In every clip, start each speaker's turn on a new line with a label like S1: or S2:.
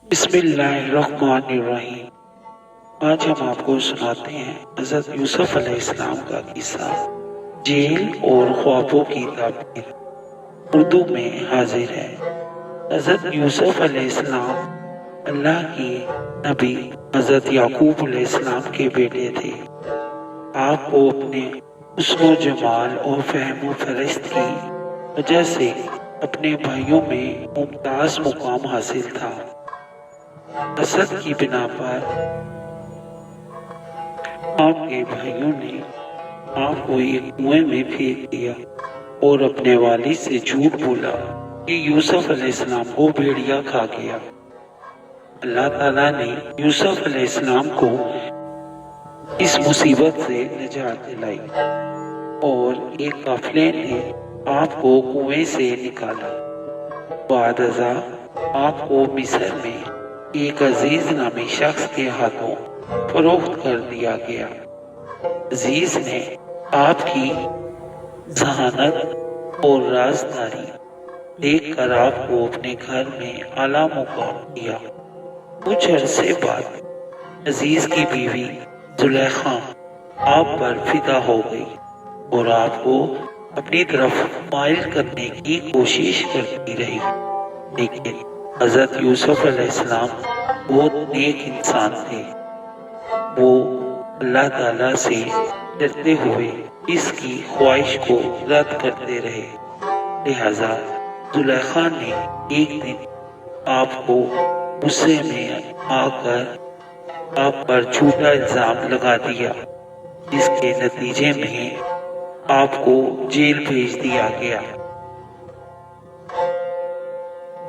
S1: بسم اللہ الرحمن الرحیم۔ آج ہم آپ کو سناتے ہیں حضرت یوسف علیہ السلام کا قصہ جیل اور خوابوں کی تعبیر۔ اردو میں حاضر ہے۔ حضرت یوسف علیہ السلام اللہ کی نبی حضرت یعقوب علیہ السلام کے بیٹے تھے۔ آپ کو اپنے حسن و جمال اور فہم و فرست کی وجہ سے اپنے بھائیوں میں ممتاز مقام حاصل تھا۔ حسد کی بنا پر آپ کے بھائیوں نے آپ کو ایک کنویں میں پھینک دیا اور اپنے والد سے جھوٹ بولا کہ یوسف علیہ السلام کو بھیڑیا کھا گیا۔ اللہ تعالیٰ نے یوسف علیہ السلام کو اس مصیبت سے نجات دلائی اور ایک قافلے نے آپ کو کنویں سے نکالا۔ بعد ازاں آپ کو مصر میں ایک عزیز نامی شخص کے ہاتھوں فروخت کر دیا گیا۔ عزیز نے آپ کی ذہانت اور رازداری دیکھ کر آپ کو اپنے گھر میں اعلیٰ مقام دیا۔ کچھ عرصے بعد عزیز کی بیوی زلیخا آپ پر فدا ہو گئی اور آپ کو اپنی طرف مائل کرنے کی کوشش کرتی رہی، لیکن حضرت یوسف علیہ السلام بہت نیک انسان تھے۔ وہ اللہ تعالیٰ سے ڈرتے ہوئے اس کی خواہش کو رد کرتے رہے، لہذا زلیخا نے ایک دن آپ کو غصے میں آ کر آپ پر جھوٹا الزام لگا دیا، جس کے نتیجے میں آپ کو جیل بھیج دیا گیا۔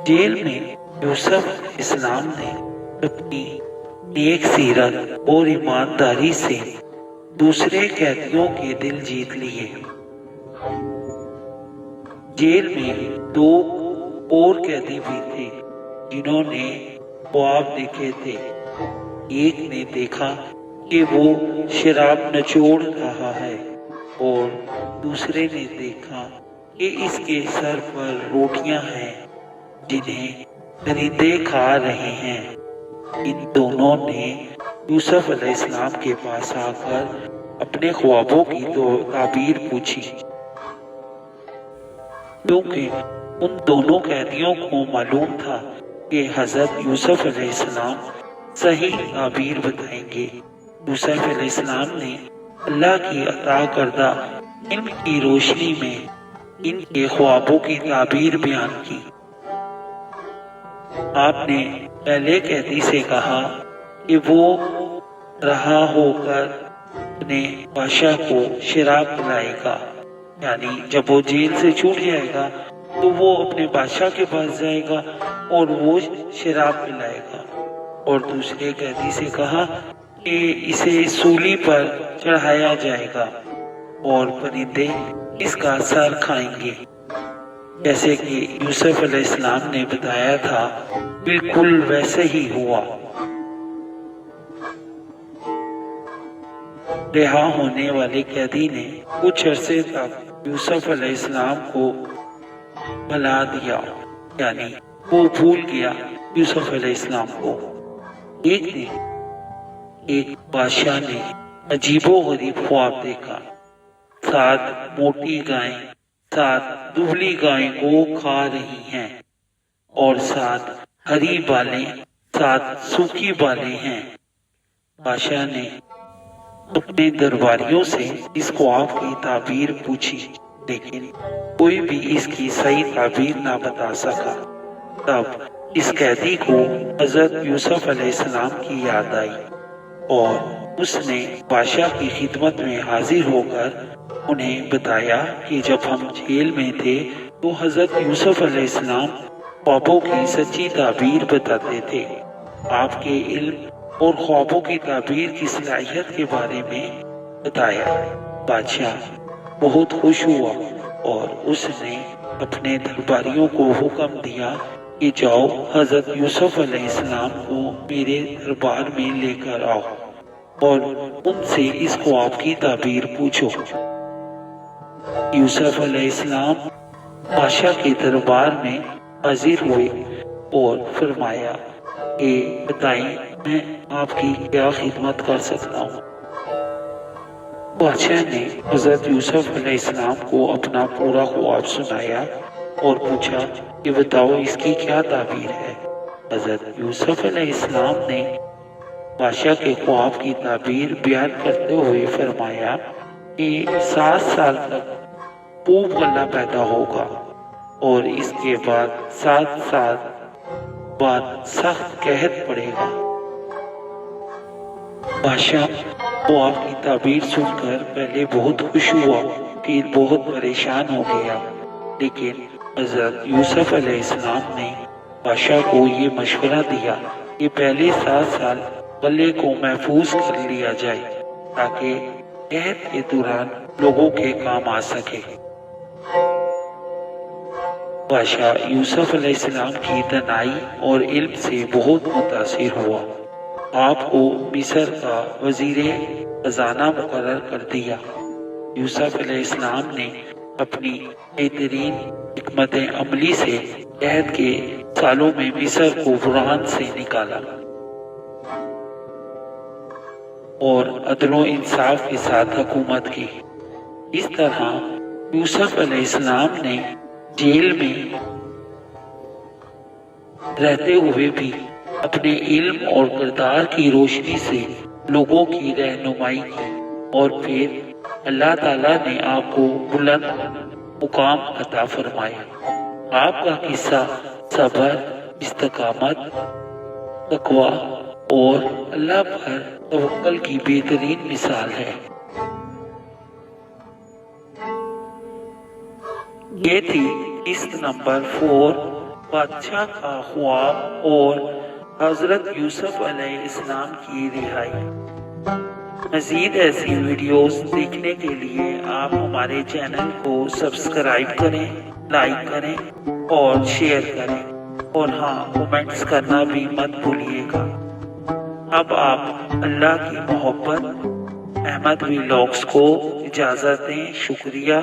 S1: جیل میں یوسف علیہ السلام نے اپنی نیک سیرت اور ایمانداری سے دوسرے قیدیوں کے دل جیت لیے۔ جیل میں دو اور قیدی بھی تھے جنہوں نے خواب دیکھے تھے۔ ایک نے دیکھا کہ وہ شراب نچوڑ رہا ہے اور دوسرے نے دیکھا کہ اس کے سر پر روٹیاں ہیں جنہیں درندے کھا رہے ہیں۔ ان دونوں نے یوسف علیہ السلام کے پاس آ کر اپنے خوابوں کی تعبیر پوچھی، کیونکہ ان دونوں قیدیوں کو معلوم تھا کہ حضرت یوسف علیہ السلام صحیح تعبیر بتائیں گے۔ یوسف علیہ السلام نے اللہ کی عطا کردہ علم کی روشنی میں ان کے خوابوں کی تعبیر بیان کی۔ آپ نے پہلے قیدی سے کہا کہ وہ رہا ہو کر اپنے بادشاہ کو شراب پلائے گا، یعنی جب وہ جیل سے چھوٹ جائے گا تو وہ اپنے بادشاہ کے پاس جائے گا اور وہ شراب پلائے گا۔ اور دوسرے قیدی سے کہا کہ اسے سولی پر چڑھایا جائے گا اور پرندے اس کا سر کھائیں گے، جیسے کہ یوسف علیہ السلام نے بتایا تھا، بالکل ویسے ہی ہوا۔ رہا ہونے والے قیدی نے کچھ عرصے تک یوسف علیہ السلام کو بھلا دیا، یعنی وہ بھول گیا یوسف علیہ السلام کو۔ ایک دن ایک بادشاہ نے عجیب و غریب خواب دیکھا۔ 7 موٹی گائیں 7 دبلی گائیں کو کھا رہی ہیں اور 7 ہری بالیں 7 سوکھی بالیں ہیں۔ بادشاہ نے اپنے درباریوں سے اس خواب کی تعبیر پوچھی، لیکن کوئی بھی اس کی صحیح تعبیر نہ بتا سکا۔ تب اس قیدی کو حضرت یوسف علیہ السلام کی یاد آئی اور اس نے بادشاہ کی خدمت میں حاضر ہو کر انہیں بتایا کہ جب ہم جیل میں تھے تو حضرت یوسف علیہ السلام خوابوں کی سچی تعبیر بتاتے تھے۔ آپ کے علم اور خوابوں کی تعبیر کی صلاحیت کے بارے میں بتایا۔ بادشاہ بہت خوش ہوا اور اس نے اپنے درباریوں کو حکم دیا کہ جاؤ حضرت یوسف علیہ السلام کو میرے دربار میں لے کر آؤ اور ان سے اس خواب کی تعبیر پوچھو۔ یوسف علیہ السلام بادشاہ کے دربار میں حاضر ہوئے اور فرمایا، کہ بتائیں میں آپ کی کیا خدمت کر سکتا ہوں۔ بادشاہ نے حضرت یوسف علیہ السلام کو اپنا پورا خواب سنایا اور پوچھا کہ بتاؤ اس کی کیا تعبیر ہے۔ حضرت یوسف علیہ السلام نے بادشاہ کے خواب کی تعبیر بیان کرتے ہوئے فرمایا کہ 7 سال تک خوب غلہ پیدا ہوگا اور اس کے بعد 7 سال بعد سخت قحط پڑے گا۔ بادشاہ خواب کی تعبیر سن کر پہلے بہت خوش ہوا، پھر بہت پریشان ہو گیا، لیکن حضرت یوسف علیہ السلام نے بادشاہ کو یہ مشورہ دیا کہ پہلے 7 سال غلے کو محفوظ کر لیا جائے تاکہ قحط کے دوران لوگوں کے کام آ سکے۔ بادشاہ یوسف علیہ السلام کی دانائی اور علم سے بہت متاثر ہوا، آپ کو مصر کا وزیر خزانہ مقرر کر دیا۔ یوسف علیہ السلام نے اپنی بہترین حکمت عملی سے قحط کے سالوں میں مصر کو بحران سے نکالا اور عدل و انصاف کے ساتھ حکومت کی۔ اس طرح یوسف علیہ السلام نے جیل میں رہتے ہوئے بھی اپنے علم اور کردار کی روشنی سے لوگوں کی رہنمائی کی، اور پھر اللہ تعالیٰ نے آپ کو بلند مقام عطا فرمایا۔ آپ کا قصہ صبر، استقامت، تقوی اور اللہ پر توکل کی بہترین مثال ہے۔ یہ تھی قسط نمبر 4، بادشاہ کا خواب اور حضرت یوسف علیہ السلام کی رہائی۔ مزید ایسی ویڈیوز دیکھنے کے لیے آپ ہمارے چینل کو سبسکرائب کریں، لائک کریں اور شیئر کریں، اور ہاں کمنٹس کرنا بھی مت بھولیے گا۔ اب آپ اللہ کی محبت احمد ولاگز کو اجازت دیں۔ شکریہ۔